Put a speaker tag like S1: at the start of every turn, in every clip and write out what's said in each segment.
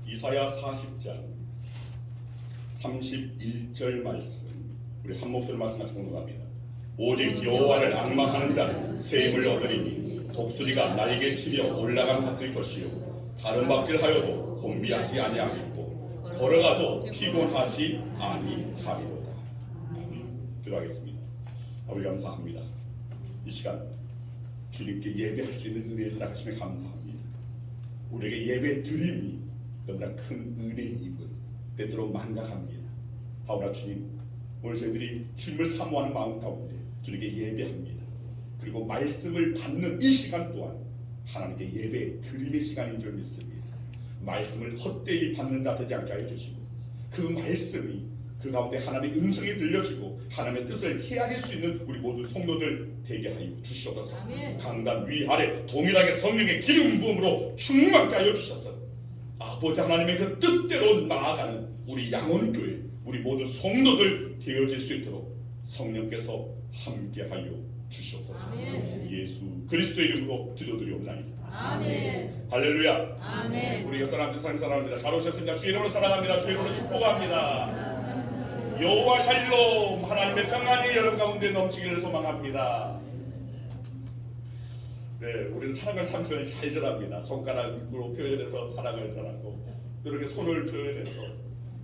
S1: 이사야 40장 31절 말씀, 우리 한 목소리 말씀 같이 공독합니다. 오직 여호와를 앙망하는 자는 새 힘을 얻으리니 독수리가 날개치며 올라감 같을 것이요 다른 박질하여도 곤비하지 아니하겠고 걸어가도 피곤하지 아니하리로다. 아멘. 기도하겠습니다. 아버지 감사합니다. 이 시간 주님께 예배할 수 있는 은혜를 허락하시며 감사합니다. 우리에게 예배 드림이 너무나 큰 은혜임을 때때로 망각합니다. 하오나 주님, 오늘 저희들이 주님을 사모하는 마음 가운데 주님께 예배합니다. 그리고 말씀을 받는 이 시간 또한 하나님께 예배 드림의 시간인 줄 믿습니다. 말씀을 헛되이 받는 자 되지 않게 하여 주시고 그 말씀이 그 가운데 하나님의 음성이 들려지고 하나님의 뜻을 헤아릴 수 있는 우리 모든 성도들 되게 하여 주시옵소서.
S2: 아멘.
S1: 강단 위아래 동일하게 성령의 기름 부음으로 충만케 하여 주셔서 아버지 하나님의 그 뜻대로 나아가는 우리 양원교회 우리 모든 성도들 되어질 수 있도록 성령께서 함께하여 주시옵소서.
S2: 아멘.
S1: 예수 그리스도의 이름으로 기도드리옵나이다.
S2: 아멘.
S1: 할렐루야.
S2: 아멘.
S1: 우리 여사람들 사랑합니다. 잘 오셨습니다. 주의 이름으로 사랑합니다. 주의 이름으로 축복합니다. 여호와 샬롬, 하나님의 평안이 여러분 가운데 넘치기를 소망합니다. 네, 우리는 사랑을 참 잘 전합니다. 손가락으로 표현해서 사랑을 전하고 또 이렇게 손을 표현해서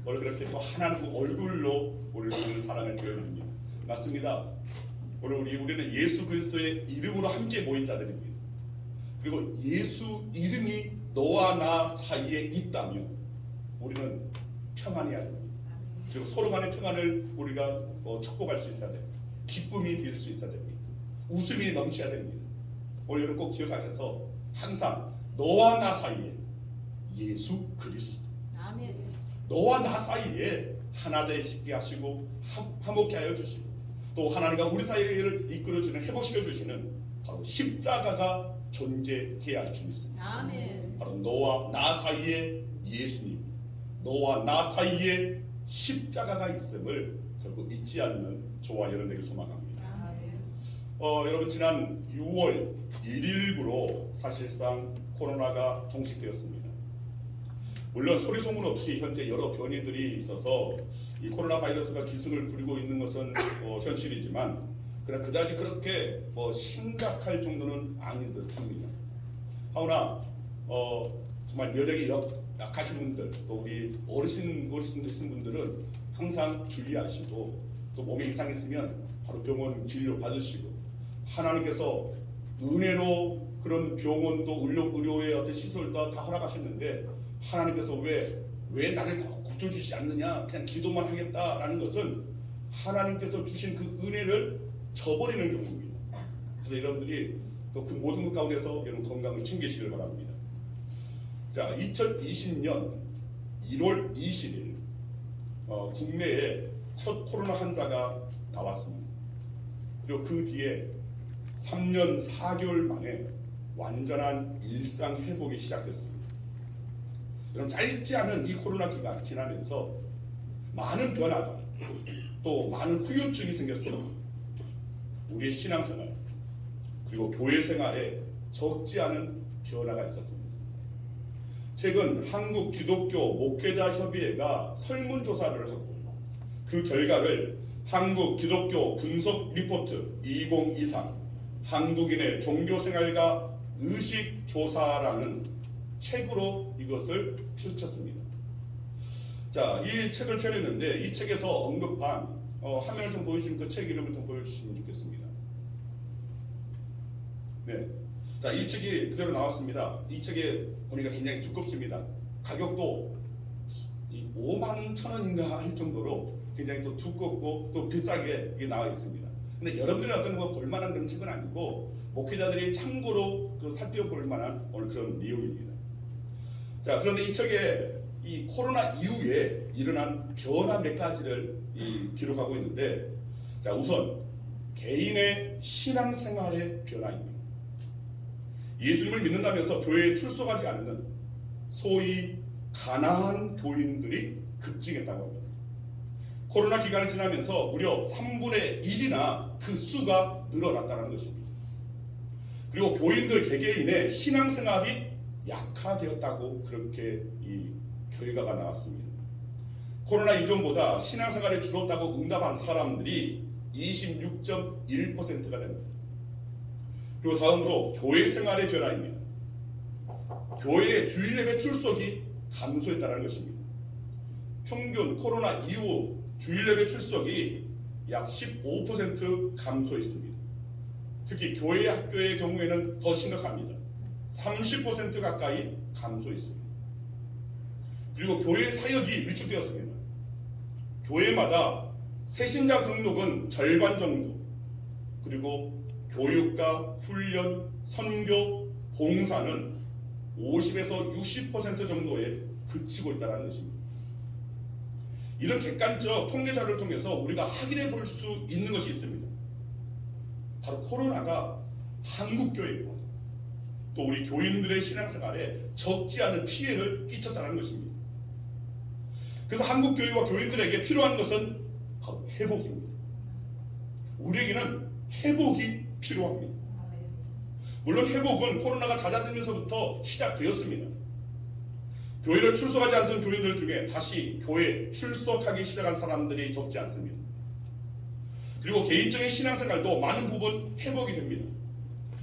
S1: 오늘 그렇게 또 하나님 얼굴로 우리는 사랑을 표현합니다. 맞습니다. 오늘 우리는 예수 그리스도의 이름으로 함께 모인 자들입니다. 그리고 예수 이름이 너와 나 사이에 있다면 우리는 평안해야 됩니다. 그리고 서로 간의 평안을 우리가 축복할 수 있어야 됩니다. 기쁨이 될 수 있어야 됩니다. 웃음이 넘쳐야 됩니다. 오늘 여러분 꼭 기억하셔서 항상 너와 나 사이에 예수 그리스도,
S2: 아멘.
S1: 너와 나 사이에 하나 되시게 하시고 화목케 하여 주시고 또 하나님과 우리 사이를 이끌어주는 회복시켜 주시는 바로 십자가가 존재해야 할 줄 믿습니다.
S2: 아멘.
S1: 바로 너와 나 사이에 예수님, 너와 나 사이에 십자가가 있음을 결국 잊지 않는 저와 여러분에게 소망합니다. 여러분 지난 6월 1일부로 사실상 코로나가 종식되었습니다. 물론 소리 소문 없이 현재 여러 변이들이 있어서 이 코로나 바이러스가 기승을 부리고 있는 것은 현실이지만 그러나 그다지 그렇게 심각할 정도는 아닌 듯합니다. 하오나 정말 면역이 약하신 분들 또 우리 어르신 되신 분들은 항상 주의하시고 또 몸에 이상이 있으면 바로 병원 진료 받으시고 하나님께서 은혜로 그런 병원도 의료의 어떤 시설도 다 허락하셨는데 하나님께서 왜 나를 고쳐주시지 않느냐 그냥 기도만 하겠다라는 것은 하나님께서 주신 그 은혜를 저버리는 경우입니다. 그래서 여러분들이 또 그 모든 것 가운데서 여러분 건강을 챙기시길 바랍니다. 자, 2020년 1월 20일 국내에 첫 코로나 환자가 나왔습니다. 그리고 그 뒤에 3년 4개월 만에 완전한 일상 회복이 시작됐습니다. 여러분 짧지 않은 이 코로나 기간 지나면서 많은 변화가 또 많은 후유증이 생겼습니다. 우리의 신앙생활 그리고 교회 생활에 적지 않은 변화가 있었습니다. 최근 한국 기독교 목회자 협의회가 설문조사를 하고 그 결과를 한국 기독교 분석 리포트 2023 한국인의 종교생활과 의식조사라는 책으로 이것을 펼쳤습니다. 자, 이 책을 펴냈는데 이 책에서 언급한 화면을 좀 보여주시면 그 책 이름을 좀 보여주시면 좋겠습니다. 네, 자, 이 책이 그대로 나왔습니다. 이 책에 보니까 굉장히 두껍습니다. 가격도 51,000원인가 할 정도로 굉장히 또 두껍고 또 비싸게 이게 나와 있습니다. 근데 여러분들이 어떤 거 볼만한 그런 책은 아니고 목회자들이 참고로 살펴볼 만한 오늘 그런 내용입니다. 자, 그런데 이 책에 이 코로나 이후에 일어난 변화 몇 가지를 기록하고 있는데, 자, 우선 개인의 신앙생활의 변화입니다. 예수님을 믿는다면서 교회에 출석하지 않는 소위 가난한 교인들이 급증했다고 합니다. 코로나 기간을 지나면서 무려 3분의 1이나 그 수가 늘어났다는 것입니다. 그리고 교인들 개개인의 신앙생활이 약화되었다고 그렇게 결과가 나왔습니다. 코로나 이전보다 신앙생활이 줄었다고 응답한 사람들이 26.1%가 됩니다. 그리고 다음으로 교회 생활의 변화입니다. 교회의 주일 예배 출석이 감소했다는 것입니다. 평균 코로나 이후 주일 예배 출석이 약 15% 감소했습니다. 특히 교회 학교의 경우에는 더 심각합니다. 30% 가까이 감소했습니다. 그리고 교회 사역이 위축되었습니다. 교회마다 새신자 등록은 절반 정도, 그리고 교육과 훈련, 선교, 봉사는 50에서 60% 정도에 그치고 있다는 것입니다. 이런 객관적 통계 자료를 통해서 우리가 확인해 볼 수 있는 것이 있습니다. 바로 코로나가 한국 교회와 또 우리 교인들의 신앙생활에 적지 않은 피해를 끼쳤다는 것입니다. 그래서 한국 교회와 교인들에게 필요한 것은 바로 회복입니다. 우리에게는 회복이 필요합니다. 물론 회복은 코로나가 잦아들면서부터 시작되었습니다. 교회를 출석하지 않던 교인들 중에 다시 교회 출석하기 시작한 사람들이 적지 않습니다. 그리고 개인적인 신앙생활도 많은 부분 회복이 됩니다.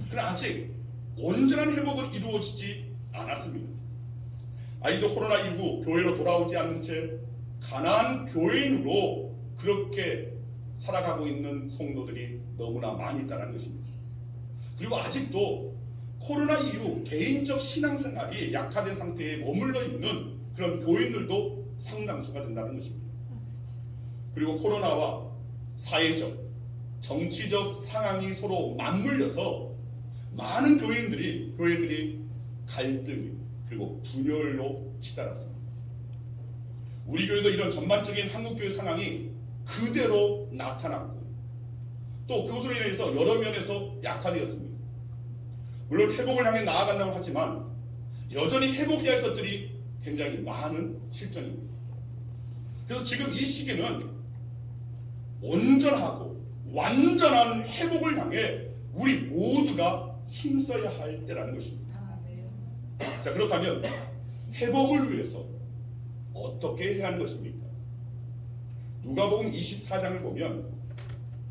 S1: 그러나 아직 온전한 회복은 이루어지지 않았습니다. 아이도 코로나19 교회로 돌아오지 않는 채 가난한 교인으로 그렇게 살아가고 있는 성도들이 너무나 많이 있다는 것입니다. 그리고 아직도 코로나 이후 개인적 신앙생활이 약화된 상태에 머물러 있는 그런 교인들도 상당수가 된다는 것입니다. 그리고 코로나와 사회적, 정치적 상황이 서로 맞물려서 많은 교회들이 갈등이 그리고 분열로 치달았습니다. 우리 교회도 이런 전반적인 한국교회 상황이 그대로 나타났고 또 그것으로 인해서 여러 면에서 약화되었습니다. 물론 회복을 향해 나아간다고 하지만 여전히 회복해야 할 것들이 굉장히 많은 실정입니다. 그래서 지금 이 시기는 온전하고 완전한 회복을 향해 우리 모두가 힘써야 할 때라는 것입니다. 자, 그렇다면 회복을 위해서 어떻게 해야 하는 것입니까? 누가복음 24장을 보면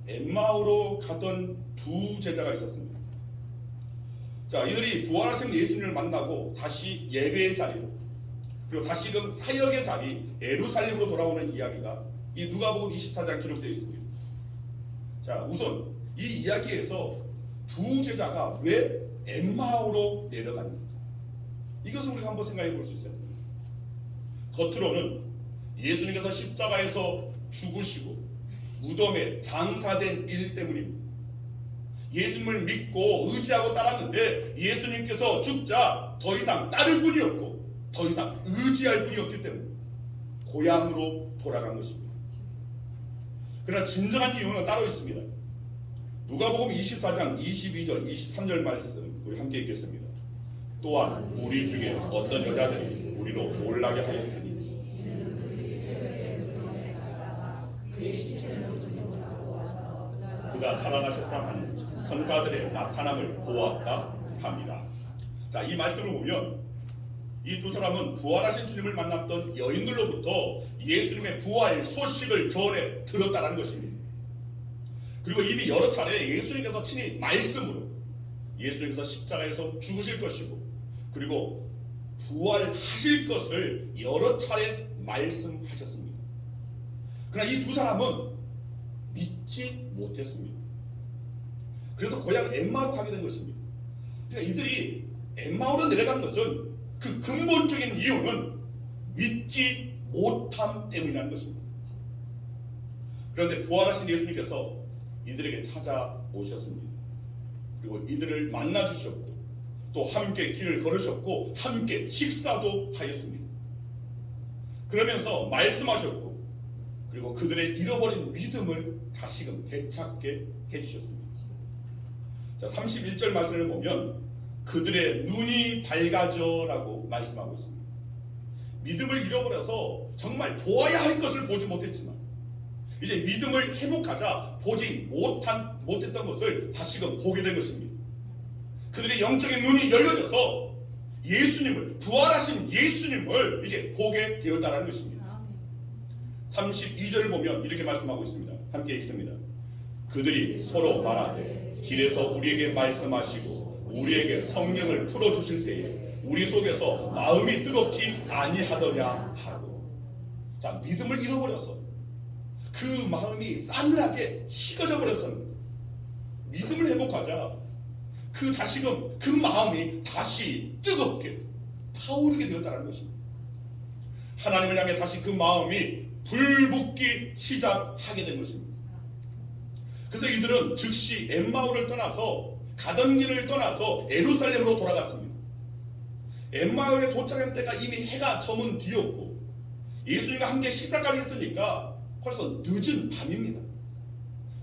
S1: 엠마오로 가던 두 제자가 있었습니다. 자, 이들이 부활하신 예수님을 만나고 다시 예배의 자리로 그리고 다시금 사역의 자리 예루살렘으로 돌아오는 이야기가 이 누가복음 24장에 기록되어 있습니다. 자, 우선 이 이야기에서 두 제자가 왜 엠마오로 내려갑니까? 이것을 우리가 한번 생각해 볼 수 있어요. 겉으로는 예수님께서 십자가에서 죽으시고 무덤에 장사된 일 때문입니다. 예수님을 믿고 의지하고 따랐는데 예수님께서 죽자 더 이상 따를 분이 없고 더 이상 의지할 분이 없기 때문에 고향으로 돌아간 것입니다. 그러나 진정한 이유는 따로 있습니다. 누가복음 24장 22절 23절 말씀 우리 함께 읽겠습니다. 또한 우리 중에 어떤 여자들이 우리로 놀라게 하였으니 그가 살아나셨다 하는 선사들의 나타남을 보았다 합니다. 자, 이 말씀을 보면 이 두 사람은 부활하신 주님을 만났던 여인들로부터 예수님의 부활 소식을 전해 들었다는 것입니다. 그리고 이미 여러 차례 예수님께서 친히 말씀으로 예수님께서 십자가에서 죽으실 것이고 그리고 부활하실 것을 여러 차례 말씀하셨습니다. 그러나 이 두 사람은 믿지 못했습니다. 그래서 고향 엠마오로 가게 된 것입니다. 그러니까 이들이 엠마오로 내려간 것은 그 근본적인 이유는 믿지 못함 때문이라는 것입니다. 그런데 부활하신 예수님께서 이들에게 찾아오셨습니다. 그리고 이들을 만나 주셨고 또 함께 길을 걸으셨고 함께 식사도 하였습니다. 그러면서 말씀하셨고 그리고 그들의 잃어버린 믿음을 다시금 되찾게 해주셨습니다. 자, 31절 말씀을 보면 그들의 눈이 밝아져라고 말씀하고 있습니다. 믿음을 잃어버려서 정말 보아야 할 것을 보지 못했지만 이제 믿음을 회복하자 보지 못했던 것을 다시금 보게 된 것입니다. 그들의 영적인 눈이 열려져서 예수님을, 부활하신 예수님을 이제 보게 되었다는 것입니다. 32절을 보면 이렇게 말씀하고 있습니다. 함께 읽습니다. 그들이 서로 말하되 길에서 우리에게 말씀하시고 우리에게 성령을 풀어주실 때에 우리 속에서 마음이 뜨겁지 아니하더냐 하고. 자, 믿음을 잃어버려서 그 마음이 싸늘하게 식어져 버렸습니다. 믿음을 회복하자 다시금 그 마음이 다시 뜨겁게 타오르게 되었다는 것입니다. 하나님을 향해 다시 그 마음이 불붙기 시작하게 된 것입니다. 그래서 이들은 즉시 엠마오를 떠나서 가던 길을 떠나서 예루살렘으로 돌아갔습니다. 엠마오에 도착한 때가 이미 해가 저문 뒤였고 예수님과 함께 식사까지 했으니까 벌써 늦은 밤입니다.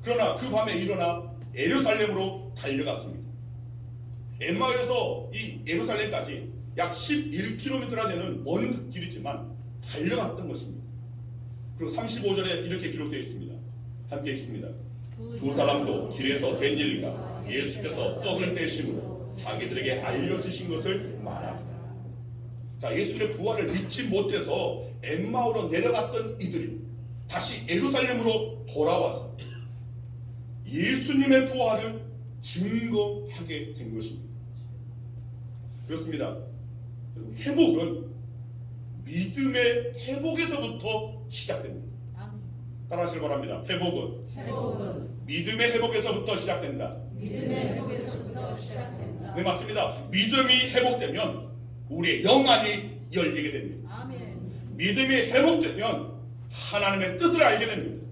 S1: 그러나 그 밤에 일어나 예루살렘으로 달려갔습니다. 엠마오에서 이 예루살렘까지 약 11km나 되는 먼 길이지만 달려갔던 것입니다. 그리고 35절에 이렇게 기록되어 있습니다. 함께 읽습니다. 두 사람도 길에서 된 일과 예수께서 떡을 떼심으로 자기들에게 알려주신 것을 말하더라. 자, 예수님의 부활을 믿지 못해서 엠마오로 내려갔던 이들이 다시 예루살렘으로 돌아와서 예수님의 부활을 증거하게 된 것입니다. 그렇습니다. 회복은 믿음의 회복에서부터 시작됩니다. 따라하시기 바랍니다. 회복은 믿음의 회복에서부터 시작된다. 네, 맞습니다. 믿음이 회복되면 우리의 영안이 열리게 됩니다. 믿음이 회복되면 하나님의 뜻을 알게 됩니다.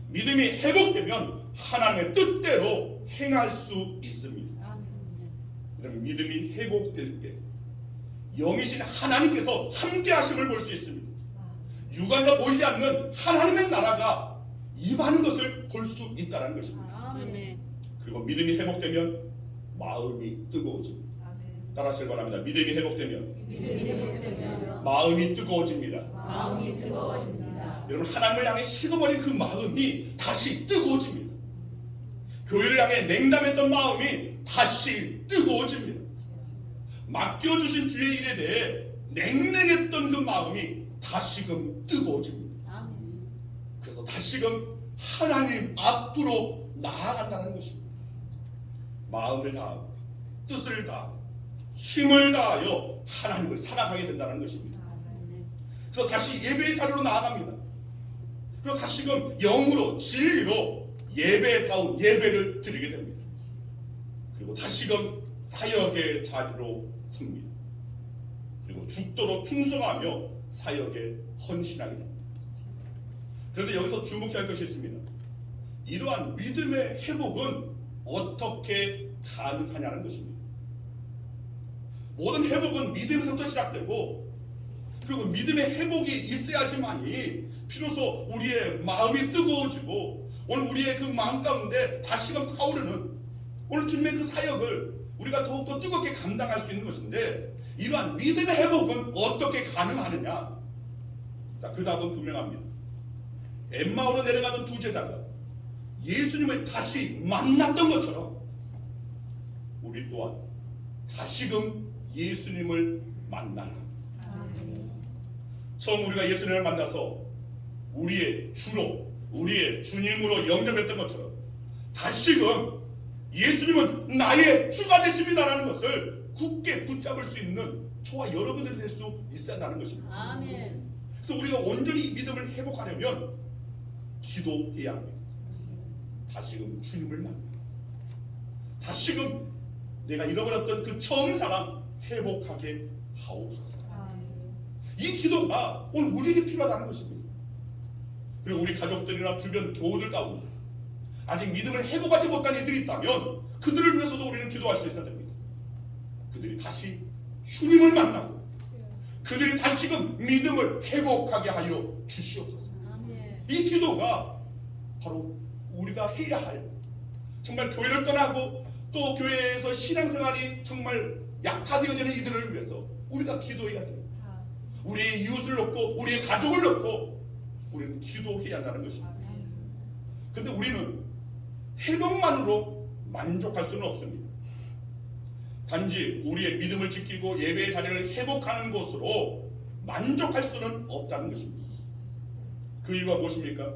S1: 믿음이 회복되면 하나님의 뜻대로 행할 수 있습니다. 여러분, 믿음이 회복될 때 영이신 하나님께서 함께 하심을 볼 수 있습니다. 육안으로 보이지 않는 하나님의 나라가 임하는 것을 볼 수 있다는 것입니다. 그리고 믿음이 회복되면 마음이 뜨거워집니다. 따라하시기 바랍니다. 믿음이 회복되면 마음이 뜨거워집니다. 여러분, 하나님을 향해 식어버린 그 마음이 다시 뜨거워집니다. 교회를 향해 냉담했던 마음이 다시 뜨거워집니다. 맡겨주신 주의 일에 대해 냉랭했던 그 마음이 다시금 뜨거워집니다. 그래서 다시금 하나님 앞으로 나아간다는 것입니다. 마음을 다하고 뜻을 다하고 힘을 다하여 하나님을 사랑하게 된다는 것입니다. 그래서 다시 예배의 자리로 나아갑니다. 그리고 다시금 영으로 진리로 예배다운 예배를 드리게 됩니다. 그리고 다시금 사역의 자리로 섭니다. 그리고 죽도록 충성하며 사역에 헌신하게 됩니다. 그런데 여기서 주목해야 할 것이 있습니다. 이러한 믿음의 회복은 어떻게 가능하냐는 것입니다. 모든 회복은 믿음에서부터 시작되고, 그리고 믿음의 회복이 있어야지만이 비로소 우리의 마음이 뜨거워지고 오늘 우리의 그 마음 가운데 다시금 타오르는 오늘 주님의 그 사역을 우리가 더욱더 뜨겁게 감당할 수 있는 것인데, 이러한 믿음의 회복은 어떻게 가능하느냐? 자, 그 답은 분명합니다. 엠마오로 내려가던 두 제자가 예수님을 다시 만났던 것처럼 우리 또한 다시금 예수님을 만나야 합니다. 처음 우리가 예수님을 만나서 우리의 주로, 우리의 주님으로 영접했던 것처럼 다시금 예수님은 나의 주가 되십니다라는 것을 굳게 붙잡을 수 있는 저와 여러분들이 될 수 있어야 한다는 것입니다.
S2: 아멘.
S1: 그래서 우리가 온전히 믿음을 회복하려면 기도해야 합니다. 다시금 주님을 만나, 다시금 내가 잃어버렸던 그 처음 사랑 회복하게 하옵소서. 이 기도가 오늘 우리에게 필요하다는 것입니다. 그리고 우리 가족들이나 주변 교우들 가운데 아직 믿음을 회복하지 못한 이들이 있다면 그들을 위해서도 우리는 기도할 수 있어야 됩니다. 그들이 다시 주님을 만나고 그들이 다시금 믿음을 회복하게 하여 주시옵소서. 이 기도가 바로 우리가 해야 할, 정말 교회를 떠나고 또 교회에서 신앙생활이 정말 약화되어지는 이들을 위해서 우리가 기도해야 됩니다. 우리의 이웃을 놓고 우리의 가족을 놓고 우리는 기도해야 한다는 것입니다. 그런데 우리는 회복만으로 만족할 수는 없습니다. 단지 우리의 믿음을 지키고 예배의 자리를 회복하는 것으로 만족할 수는 없다는 것입니다. 그 이유가 무엇입니까?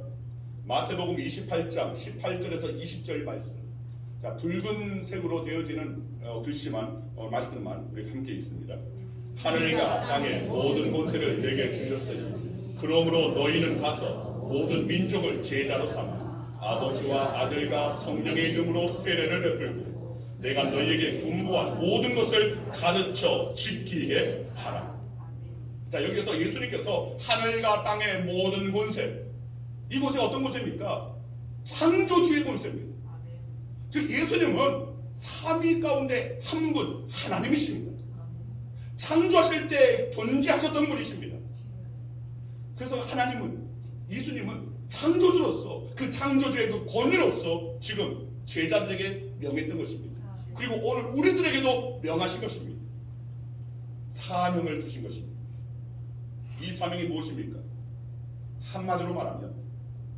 S1: 마태복음 28장 18절에서 20절 말씀. 자, 붉은색으로 되어지는 말씀만 우리 함께 읽습니다. 하늘과 땅의 모든 권세를 내게 주셨으니 그러므로 너희는 가서 모든 민족을 제자로 삼아 아버지와 아들과 성령의 이름으로 세례를 베풀고 내가 너희에게 분부한 모든 것을 가르쳐 지키게 하라. 자, 여기서 예수님께서 하늘과 땅의 모든 권세, 이곳이 어떤 권세입니까? 창조주의 권세입니다. 즉 예수님은 삼위 가운데 한 분, 하나님이십니다. 창조하실 때 존재하셨던 분이십니다. 그래서 하나님은, 예수님은 창조주로서, 그 창조주의 그 권위로서 지금 제자들에게 명했던 것입니다. 그리고 오늘 우리들에게도 명하신 것입니다. 사명을 주신 것입니다. 이 사명이 무엇입니까? 한마디로 말하면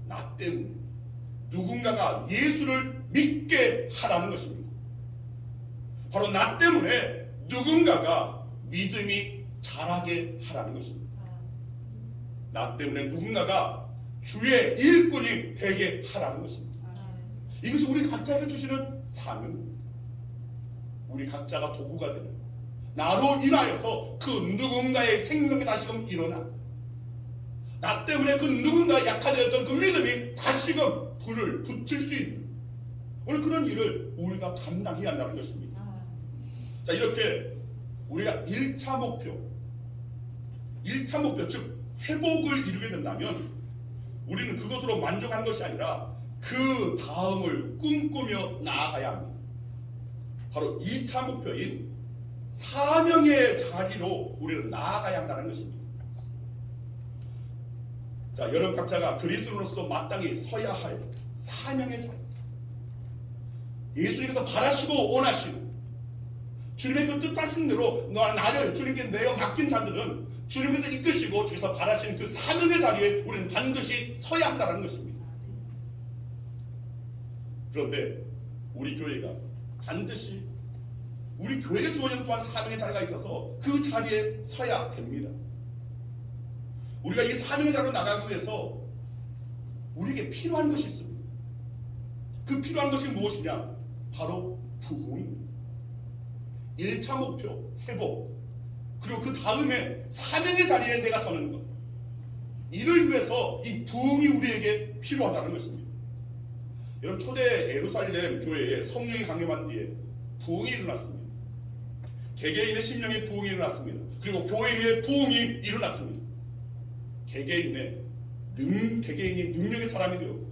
S1: 나 때문에 누군가가 예수를 믿게 하라는 것입니다. 바로 나 때문에 누군가가 믿음이 자라게 하라는 것입니다. 나 때문에 누군가가 주의 일꾼이 되게 하라는 것입니다. 이것이 우리 각자에게 주시는 사명입니다. 우리 각자가 도구가 되는, 나로 인하여서 그 누군가의 생명이 다시금 일어나, 나 때문에 그 누군가 약화되었던 그 믿음이 다시금 불을 붙일 수 있는, 오늘 그런 일을 우리가 감당해야 한다는 것입니다. 자, 이렇게 우리가 1차 목표, 즉 회복을 이루게 된다면 우리는 그것으로 만족하는 것이 아니라 그 다음을 꿈꾸며 나아가야 합니다. 바로 2차 목표인 사명의 자리로 우리는 나아가야 한다는 것입니다. 자, 여러분 각자가 그리스도로서 마땅히 서야 할 사명의 자리, 예수님께서 바라시고 원하시는 주님의 그 뜻하신 대로 나를 주님께 내어 맡긴 자들은 주님께서 이끄시고 주께서 바라시는 그 사명의 자리에 우리는 반드시 서야 한다는 것입니다. 그런데 우리 교회가 반드시 우리 교회에 주어지는 또한 사명의 자리가 있어서 그 자리에 서야 됩니다. 우리가 이 사명의 자리로 나가기 위해서 우리에게 필요한 것이 있습니다. 그 필요한 것이 무엇이냐? 바로 부흥입니다. 1차 목표, 회복, 그리고 그 다음에 사명의 자리에 내가 서는 것, 이를 위해서 이 부흥이 우리에게 필요하다는 것입니다. 여러분, 초대 예루살렘 교회에 성령이 강림한 뒤에 부흥이 일어났습니다. 개개인의 심령의 부흥이 일어났습니다. 그리고 교회의 부흥이 일어났습니다. 개개인이 능력의 사람이 되었고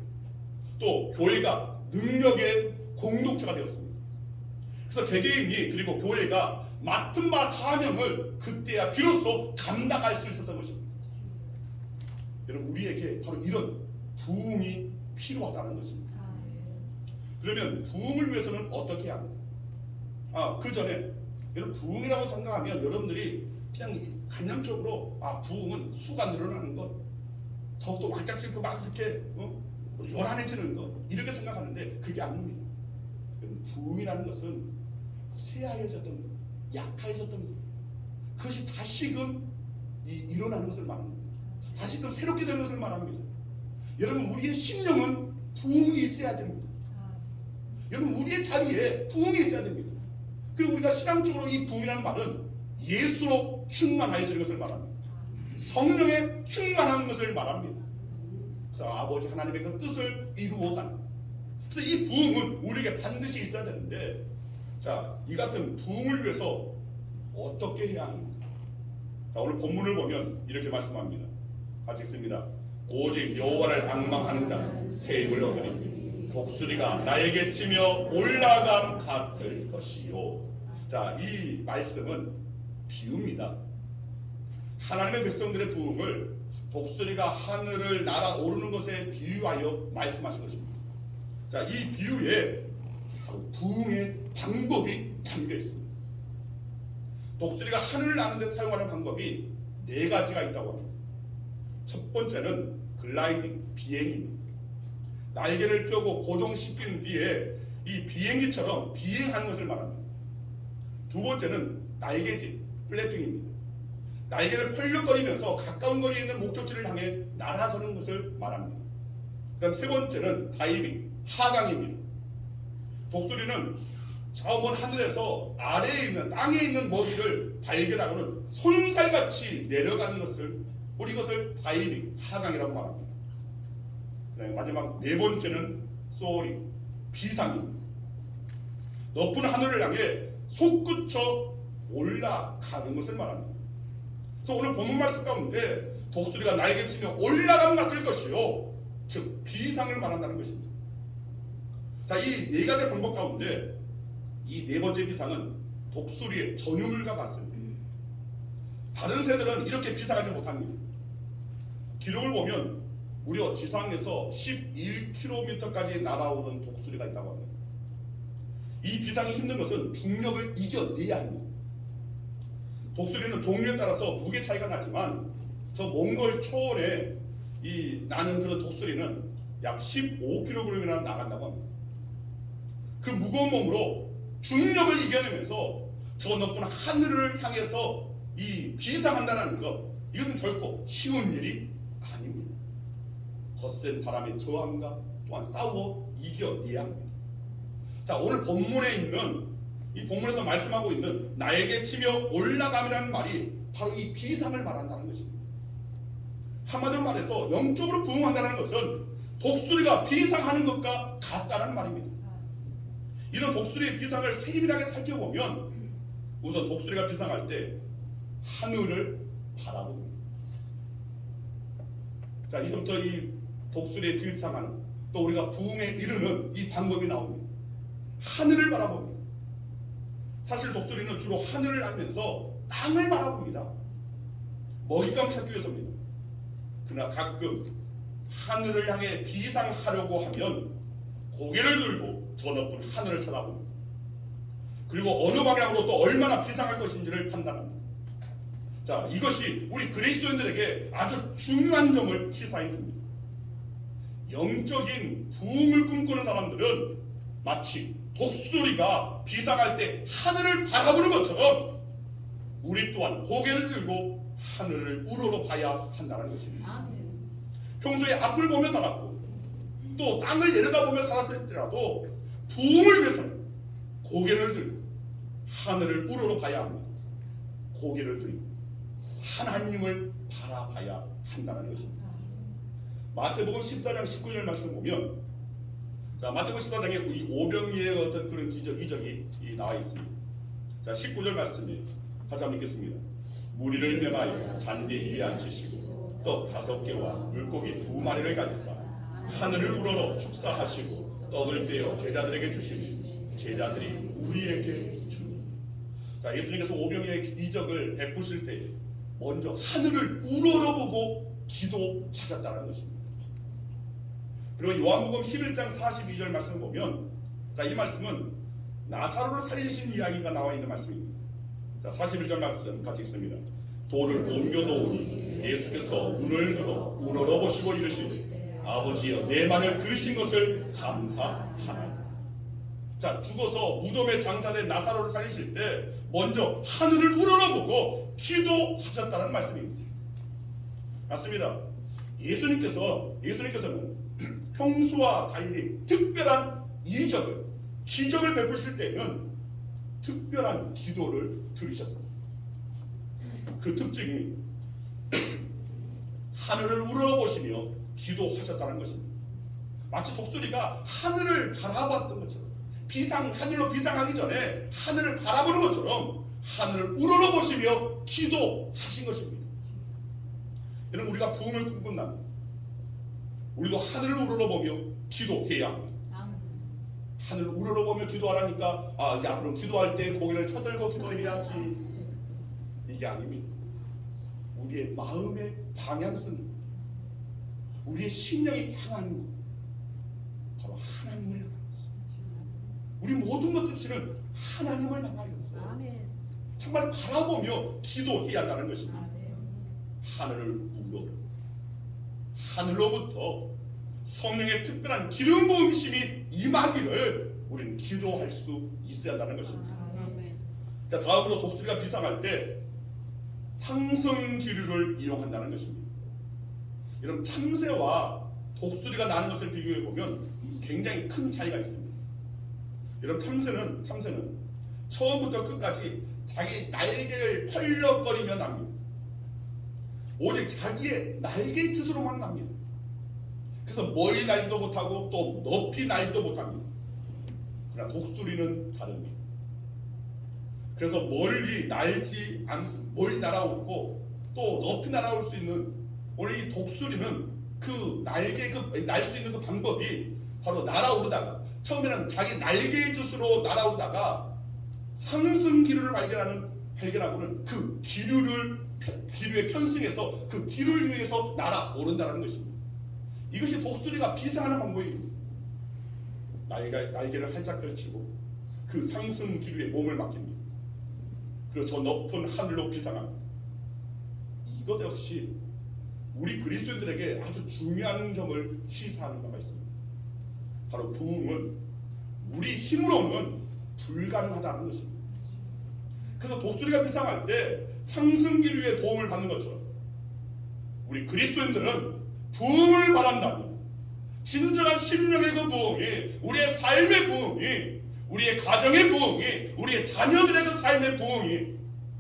S1: 또 교회가 능력의 공동체가 되었습니다. 그래서 개개인이 그리고 교회가 맡은 바 사명을 그때야 비로소 감당할 수 있었던 것입니다. 여러분, 우리에게 바로 이런 부흥이 필요하다는 것입니다. 그러면 부흥을 위해서는 어떻게 해야 합니까? 그 전에 여러분, 부흥이라고 생각하면 여러분들이 그냥 간념적으로 부흥은 수가 늘어나는 것, 더욱더 왕짝지고 막 이렇게 요란해지는 것, 이렇게 생각하는데 그게 아닙니다. 부흥이라는 것은 쇠하여졌던 것, 약해졌던 것, 그것이 다시금 일어나는 것을 말합니다. 다시금 새롭게 되는 것을 말합니다. 여러분, 우리의 심령은 부흥이 있어야 됩니다. 여러분, 우리의 자리에 부흥이 있어야 됩니다. 그리고 우리가 신앙적으로 이 부흥이라는 말은 예수로 충만하여지는 것을 말합니다. 성령에 충만한 것을 말합니다. 그래서 아버지 하나님의 그 뜻을 이루어가는, 그래서 이 부흥은 우리에게 반드시 있어야 되는데, 자, 이 같은 부흥을 위해서 어떻게 해야 합니까? 자, 오늘 본문을 보면 이렇게 말씀합니다. 같이 읽습니다. 오직 여호와를 앙망하는 자는 새 힘을 얻으리니 독수리가 날개치며 올라감 같을 것이요. 자, 이 말씀은 비유입니다. 하나님의 백성들의 부흥을 독수리가 하늘을 날아오르는 것에 비유하여 말씀하신 것입니다. 자, 이 비유에 부흥의 방법이 담겨 있습니다. 독수리가 하늘을 나는 데 사용하는 방법이 4가지가 있다고 합니다. 첫 번째는 글라이딩, 비행입니다. 날개를 펴고 고정시킨 뒤에 이 비행기처럼 비행하는 것을 말합니다. 두 번째는 날개짓, 플래핑입니다. 날개를 펄럭거리면서 가까운 거리에 있는 목적지를 향해 날아가는 것을 말합니다. 그다음 세 번째는 다이빙, 하강입니다. 독수리는 저 먼 하늘에서 아래에 있는 땅에 있는 먹이를 발견하고는 손살같이 내려가는 것을 우리 이것을 다이빙, 하강이라고 말합니다. 그다음에 마지막 네 번째는 소어링, 비상입니다. 높은 하늘을 향해 솟구쳐 올라가는 것을 말합니다. 그래서 오늘 본문 말씀 가운데 독수리가 날개치며 올라감 같을 것이요, 즉 비상을 말한다는 것입니다. 자, 이 네 가지 방법 가운데 이 네 번째 비상은 독수리의 전유물과 같습니다. 다른 새들은 이렇게 비상하지 못합니다. 기록을 보면 무려 지상에서 11km까지 날아오는 독수리가 있다고 합니다. 이 비상이 힘든 것은 중력을 이겨내야 합니다. 독수리는 종류에 따라서 무게 차이가 나지만 저 몽골 초원에 나는 그런 독수리는 약 15kg이나 나간다고 합니다. 그 무거운 몸으로 중력을 이겨내면서 저 높은 하늘을 향해서 이 비상한다는 것, 이것은 결코 쉬운 일이 아닙니다. 거센 바람의 저항과 또한 싸워 이겨내야 합니다. 자, 오늘 본문에 있는 이 본문에서 말씀하고 있는 날개치며 올라감이라는 말이 바로 이 비상을 말한다는 것입니다. 한마디로 말해서 영적으로 부흥한다는 것은 독수리가 비상하는 것과 같다는 말입니다. 이런 독수리의 비상을 세밀하게 살펴보면 우선 독수리가 비상할 때 하늘을 바라봅니다. 자, 이제부터 이 독수리의 비상하는, 또 우리가 부흥에 이르는 이 방법이 나옵니다. 하늘을 바라봅니다. 사실 독수리는 주로 하늘을 날면서 땅을 바라봅니다. 먹잇감을 찾기 위해서입니다. 그러나 가끔 하늘을 향해 비상하려고 하면 고개를 들고 저 높은 하늘을 쳐다봅니다. 그리고 어느 방향으로 또 얼마나 비상할 것인지를 판단합니다. 자, 이것이 우리 그리스도인들에게 아주 중요한 점을 시사해 줍니다. 영적인 부흥을 꿈꾸는 사람들은 마치 독수리가 비상할 때 하늘을 바라보는 것처럼 우리 또한 고개를 들고 하늘을 우러러봐야 한다는 것입니다. 평소에 앞을 보며 살았고 또 땅을 내려다보며 살았을지라도 부흥을 위해서는 고개를 들고 하늘을 우러러봐야 합니다. 고개를 들고 하나님을 바라봐야 한다는 것입니다. 마태복음 14장 19절 말씀 보면, 자, 마태복음 14장에 이 오병이의 어떤 그런 이적이 나와 있습니다. 자, 19절 말씀에 같이 한번 읽겠습니다. 무리를 명하여 잔디 위에 앉히시고 떡 5개와 물고기 2마리를 가지사 하늘을 우러러 축사하시고 떡을 떼어 제자들에게 주시니 제자들이 우리에게 주니. 자, 예수님께서 오병이의 이적을 베푸실 때 먼저 하늘을 우러러보고 기도하셨다는 것입니다. 그리고 요한복음 11장 42절 말씀을 보면, 자, 이 말씀은 나사로를 살리신 이야기가 나와 있는 말씀입니다. 자, 41절 말씀 같이 읽습니다. 돌을 옮겨 놓으니 예수께서 눈을 들어 우러러보시고 이르시니 아버지여, 내 말을 들으신 것을 감사하나이다. 자, 죽어서 무덤에 장사된 나사로를 살리실 때 먼저 하늘을 우러러보고 기도하셨다는 말씀입니다. 맞습니다. 예수님께서는 평소와 달리 특별한 이적을, 기적을 베푸실 때에는 특별한 기도를 들으셨습니다. 그 특징이 하늘을 우러러보시며 기도하셨다는 것입니다. 마치 독수리가 하늘을 바라봤던 것처럼, 하늘로 비상하기 전에 하늘을 바라보는 것처럼 하늘을 우러러보시며 기도하신 것입니다. 여러분, 우리가 부흥을 꿈꾼다면 우리도 하늘을 우러러보며 기도해야 합니다. 하늘을 우러러보며 기도하라니까 이제 앞으로 기도할 때 고개를 쳐들고 기도해야지, 이게 아닙니다. 우리의 마음의 방향성입니다. 우리의 심령이 향하는 것, 바로 하나님을 향하는 것입니다. 우리 모든 것들은 하나님을 향하여서 정말 바라보며 기도해야 한다는 것입니다. 하늘을 우러러 하늘로부터 성령의 특별한 기름 부음심이 임하기를 우리는 기도할 수 있어야 한다는 것입니다. 자, 다음으로 독수리가 비상할 때 상승 기류를 이용한다는 것입니다. 여러분, 참새와 독수리가 나는 것을 비교해 보면 굉장히 큰 차이가 있습니다. 여러분, 참새는 처음부터 끝까지 자기 날개를 펄럭거리며 납니다. 오직 자기의 날개 짓으로만 납니다. 그래서 멀리 날지도 못하고 또 높이 날지도 못합니다. 그러나 독수리는 다릅니다. 그래서 멀리 날아오고 또 높이 날아올 수 있는 오늘 이 독수리는 그 날 수 있는 그 방법이 바로 날아오르다가 처음에는 자기 날개의 짓으로 날아오르다가 상승 기류를 발견하고는 그 기류에 편승해서 그 기류를 위해서 날아오른다는 것입니다. 이것이 독수리가 비상하는 방법입니다. 날개를 활짝 펼치고 그 상승 기류에 몸을 맡깁니다. 그리고 저 높은 하늘로 비상합니다. 이것 역시 우리 그리스도인들에게 아주 중요한 점을 시사하는 바가 있습니다. 바로 부흥은 우리 힘으로는 불가능하다는 것입니다. 그래서 독수리가 비상할 때 상승 기류의 도움을 받는 것처럼 우리 그리스도인들은 부흥을 바란다면 진정한 심령의 그 부흥이, 우리의 삶의 부흥이, 우리의 가정의 부흥이, 우리의 자녀들의 그 삶의 부흥이,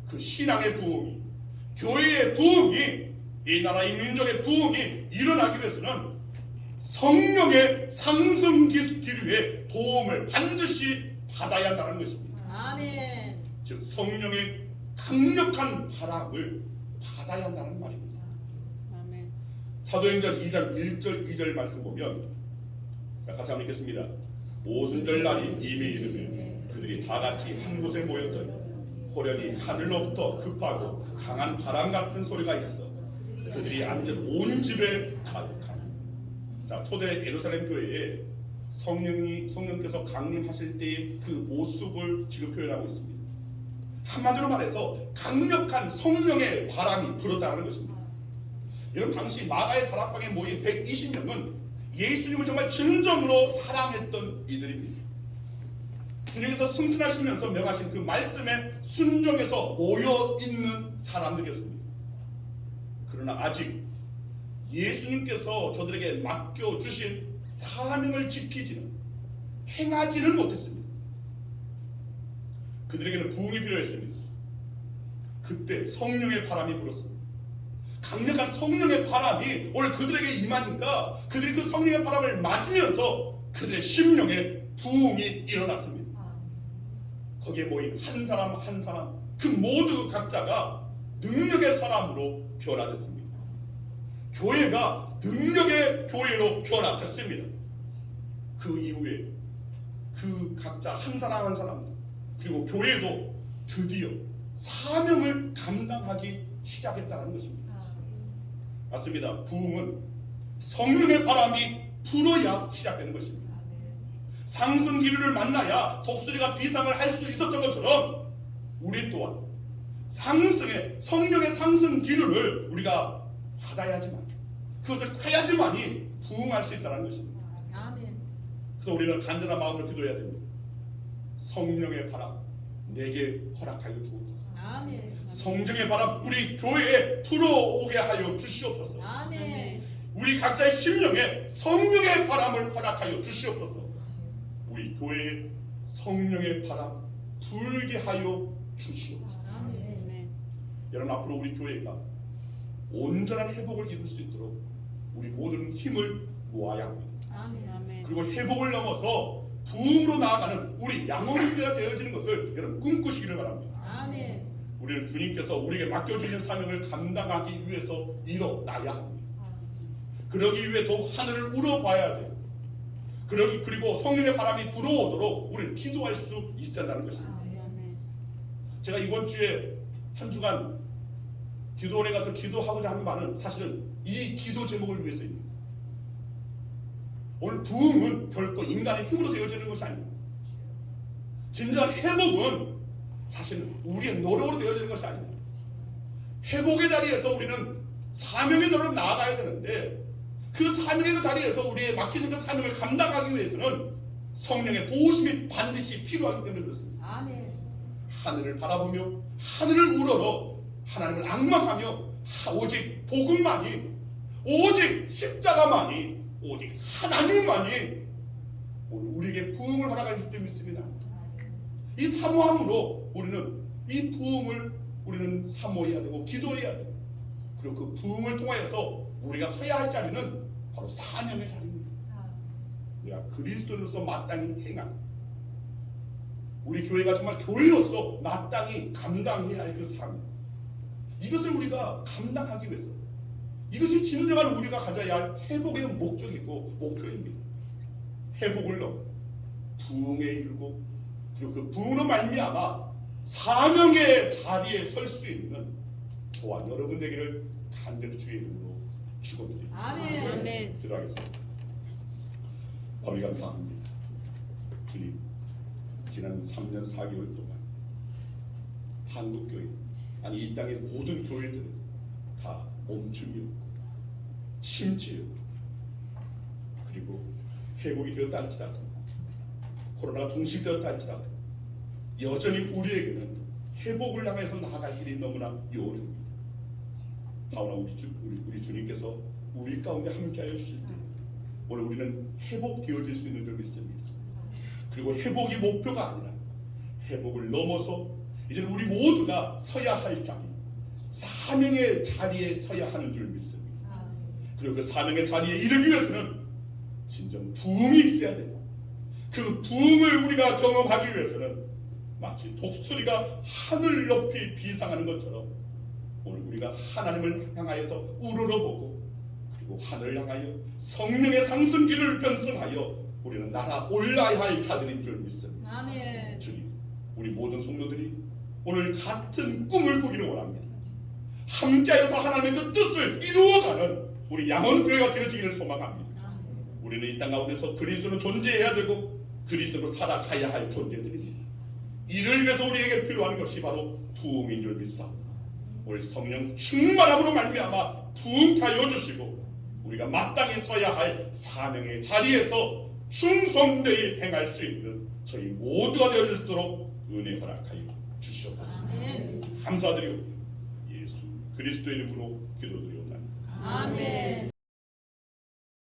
S1: 그 신앙의 부흥이, 교회의 부흥이, 이 나라 이 민족의 부흥이 일어나기 위해서는 성령의 상승 기류의 도움을 반드시 받아야 한다는 것입니다.
S2: 아멘.
S1: 즉 성령의 강력한 바람을 받아야 한다는 말입니다.
S2: 아멘.
S1: 사도행전 2장 1절 2절 말씀 보면, 자, 같이 한번 읽겠습니다. 오순절 날이 이미 이르매 그들이 다 같이 한 곳에 모였더니 호련히 하늘로부터 급하고 강한 바람 같은 소리가 있어 그들이 앉은 온 집에 가득하니. 자, 초대 예루살렘 교회에 성령께서 강림하실 때의 그 모습을 지금 표현하고 있습니다. 한마디로 말해서 강력한 성령의 바람이 불었다는 것입니다. 여러분, 당시 마가의 다락방에 모인 120명은 예수님을 정말 진정으로 사랑했던 이들입니다. 주님께서 승천하시면서 명하신 그 말씀에 순종해서 모여있는 사람들이었습니다. 그러나 아직 예수님께서 저들에게 맡겨주신 사명을 지키지는, 행하지는 못했습니다. 그들에게는 부흥이 필요했습니다. 그때 성령의 바람이 불었습니다. 강력한 성령의 바람이 오늘 그들에게 임하니까 그들이 그 성령의 바람을 맞으면서 그들의 심령에 부흥이 일어났습니다. 거기에 모인 한 사람 한 사람, 그 모두 각자가 능력의 사람으로 변화됐습니다. 교회가 능력의 교회로 변화됐습니다. 그 이후에 그 각자 한 사람 한 사람, 그리고 교회도 드디어 사명을 감당하기 시작했다는 것입니다. 맞습니다. 부흥은 성령의 바람이 불어야 시작되는 것입니다. 상승 기류를 만나야 독수리가 비상을 할 수 있었던 것처럼 우리 또한 성령의 상승 기류를 우리가 받아야지만, 그것을 타야지만이 부흥할 수 있다는 것입니다.
S2: 아멘.
S1: 그래서 우리는 간절한 마음으로 기도해야 됩니다. 성령의 바람 내게 허락하여 주옵소서.
S2: 아멘.
S1: 성령의 바람 우리 교회에 불어오게 하여 주시옵소서.
S2: 아멘.
S1: 우리 각자의 심령에 성령의 바람을 허락하여 주시옵소서. 우리 교회에 성령의 바람 불게 하여 주시옵소서.
S2: 아멘.
S1: 여러분, 앞으로 우리 교회가 온전한 회복을 이룰 수 있도록 우리 모든 힘을 모아야 합니다.
S2: 아멘.
S1: 그리고 회복을 넘어서 부흥으로 나아가는 우리 양원교회가 되어지는 것을 여러분 꿈꾸시기를 바랍니다.
S2: 아멘.
S1: 우리는 주님께서 우리에게 맡겨주신 사명을 감당하기 위해서 일어나야 합니다. 그러기 위해 더욱 하늘을 우러봐야 돼요. 그리고 성령의 바람이 불어오도록 우리는 기도할 수 있어야 한다는 것입니다.
S2: 아멘.
S1: 제가 이번 주에 한 주간 기도원에 가서 기도하고자 하는 바는 사실은 이 기도 제목을 위해서입니다. 오늘 부흥은 결코 인간의 힘으로 되어지는 것이 아닙니다. 진정한 회복은 사실은 우리의 노력으로 되어지는 것이 아닙니다. 회복의 자리에서 우리는 사명의 자리로 나아가야 되는데, 그 사명의 그 자리에서 우리의 맡기신 그 사명을 감당하기 위해서는 성령의 도우심이 반드시 필요하기 때문에 그렇습니다.
S2: 아멘.
S1: 하늘을 바라보며 하늘을 우러러 하나님을 앙망하며 오직 복음만이, 오직 십자가만이, 오직 하나님만이 오늘 우리에게 부흥을 허락하실 줄 믿습니다. 이 사모함으로 우리는 이 부흥을 우리는 사모해야 되고 기도해야 되고, 그리고 그 부흥을 통하여서 우리가 서야 할 자리는 바로 사명의 자리입니다. 우리가 그리스도인으로서 마땅히 행한, 우리 교회가 정말 교회로서 마땅히 감당해야 할 그 사명, 이것을 우리가 감당하기 위해서, 이것이 진정한 우리가 가져야 할 회복의 목적이고 목표입니다. 회복을 넘어 부흥에 이르고, 그리고 그 부흥으로 말미암아 사명의 자리에 설 수 있는 저와 여러분 되기를 간절히 주의 이름으로 축원드립니다.
S2: 아멘. 아멘.
S1: 기도하겠습니다. 아버지 감사합니다. 주님, 지난 3년 4개월 동안 한국교회, 아니 이 땅의 모든 교회들은 다 멈춤이었고 침체였고, 그리고 회복이 되었다 할지라도, 코로나가 종식되었다 할지라도 여전히 우리에게는 회복을 향해서 나아갈 길이 너무나 요원합니다. 다오나 우리 주님께서 우리 가운데 함께하여 주실 때 오늘 우리는 회복되어질 수 있는 줄 믿습니다. 그리고 회복이 목표가 아니라 회복을 넘어서 이제는 우리 모두가 서야 할 자리, 사명의 자리에 서야 하는 줄 믿습니다. 그리고 그 사명의 자리에 이르기 위해서는 진정 부흥이 있어야 되고, 그 부흥을 우리가 경험하기 위해서는 마치 독수리가 하늘 높이 비상하는 것처럼 오늘 우리가 하나님을 향하여서 우러러보고, 그리고 하늘을 향하여 성령의 상승기를 편성하여 우리는 날아 올라야 할 자들인 줄 믿습니다.
S2: 아멘.
S1: 주님, 우리 모든 성도들이 오늘 같은 꿈을 꾸기를 원합니다. 함께하여서 하나님의 그 뜻을 이루어가는 우리 양원교회가 되어지기를 소망합니다. 우리는 이 땅 가운데서 그리스도로 존재해야 되고 그리스도로 살아가야 할 존재들입니다. 이를 위해서 우리에게 필요한 것이 바로 부흥인 줄 믿사옵니다. 오늘 성령 충만함으로 말미암아 부흥하여 주시고 우리가 마땅히 서야 할 사명의 자리에서 충성되이 행할 수 있는 저희 모두가 되어질 수 있도록 은혜 허락하여 주시옵소서. 감사드리고 예수 그리스도의 이름으로 기도드리옵나이다.
S2: 아멘.